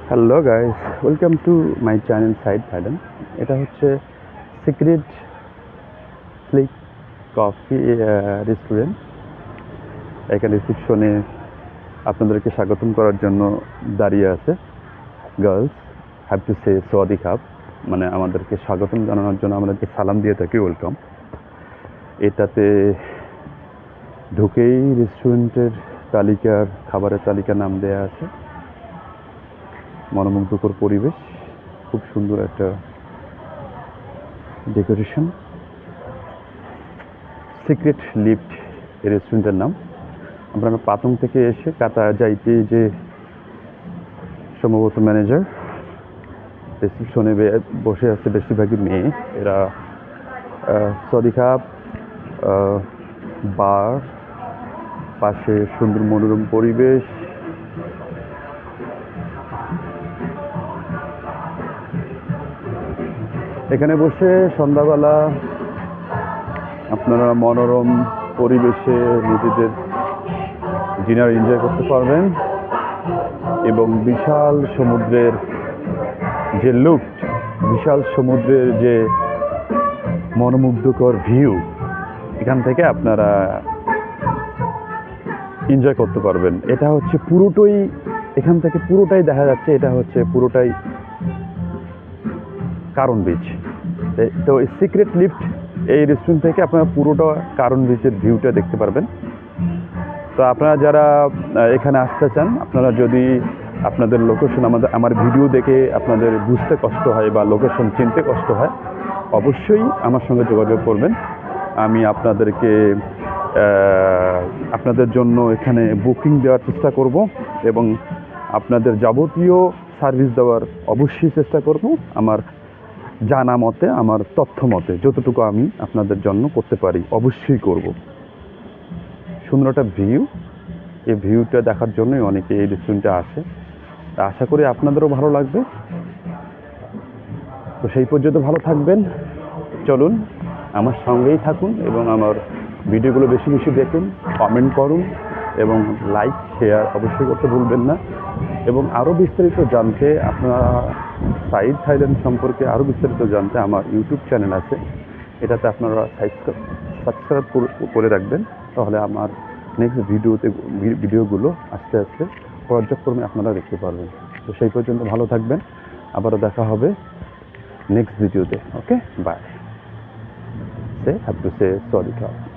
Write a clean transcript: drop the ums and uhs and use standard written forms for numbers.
Hello guys, welcome to my channel side Thailand. এটা হচ্ছে secret slick coffee restaurant. এখানে রিসেপশনে আপনাদেরকে স্বাগতম করার জন্য দাঁড়িয়ে আছে গার্লস। হ্যাভ টু সে সোয়াদি খাপ, মানে আমাদেরকে স্বাগতম জানানোর জন্য আমাদেরকে সালাম দিয়ে থাকি, ওয়েলকাম। এটাতে ঢুকেই রেস্টুরেন্টের খাবারের তালিকার নাম দেয়া আছে। মনোমুগ্ধকর পরিবেশ, খুব সুন্দর একটা ডেকোরেশন। সিক্রেট লিফট এই রেস্টুরেন্টের নাম। আপনারা পাতং থেকে এসে কাতা যাইতে যে সম্ভবত ম্যানেজার রিসেপশনে বসে আছে, বেশিরভাগই মেয়ে। এরা সদি কাপ, বার, পাশে সুন্দর মনোরম পরিবেশ। এখানে বসে সন্ধ্যাবেলা আপনারা মনোরম পরিবেশে নিজেদের ডিনার এনজয় করতে পারবেন এবং বিশাল সমুদ্রের যে লুক, বিশাল সমুদ্রের যে মনোমুগ্ধকর ভিউ, এখান থেকে আপনারা এনজয় করতে পারবেন। এটা হচ্ছে পুরোটাই, এখান থেকে পুরোটাই দেখা যাচ্ছে, এটা হচ্ছে পুরোটাই কারণ বিচ। তো এই সিক্রেট লিফট এই রেস্টুরেন্ট থেকে আপনারা পুরোটা কারণ বিচের ভিউটা দেখতে পারবেন। তো আপনারা যারা এখানে আসতে চান, আপনারা যদি আপনাদের লোকেশন আমার ভিডিও দেখে আপনাদের বুঝতে কষ্ট হয় বা লোকেশন চিনতে কষ্ট হয়, অবশ্যই আমার সঙ্গে যোগাযোগ করবেন। আমি আপনাদের জন্য এখানে বুকিং দেওয়ার চেষ্টা করব এবং আপনাদের যাবতীয় সার্ভিস দেওয়ার অবশ্যই চেষ্টা করব। আমার জানা মতে, আমার তথ্য মতে যতটুকু আমি আপনাদের জন্য করতে পারি অবশ্যই করব। সুন্দর একটা ভিউ, এই ভিউটা দেখার জন্যই অনেকে এই রেস্টুরেন্টে আসে। আশা করি আপনাদেরও ভালো লাগবে। তো সেই পর্যন্ত ভালো থাকবেন। চলুন আমার সঙ্গেই থাকুন এবং আমার ভিডিওগুলো বেশি বেশি দেখুন, কমেন্ট করুন এবং লাইক শেয়ার অবশ্যই করতে ভুলবেন না। এবং আরও বিস্তারিত জানতে, আপনারা সাইড থাইল্যান্ড সম্পর্কে আরও বিস্তারিত জানতে আমার ইউটিউব চ্যানেল আছে, এটাতে আপনারা সাবস্ক্রাইব করে রাখবেন। তাহলে আমার নেক্সট ভিডিওগুলো আস্তে আস্তে পর্যায়ক্রমে আপনারা দেখতে পারবেন। তো সেই পর্যন্ত ভালো থাকবেন, আবারও দেখা হবে নেক্সট ভিডিওতে। Okay, bye. Have to say sorry.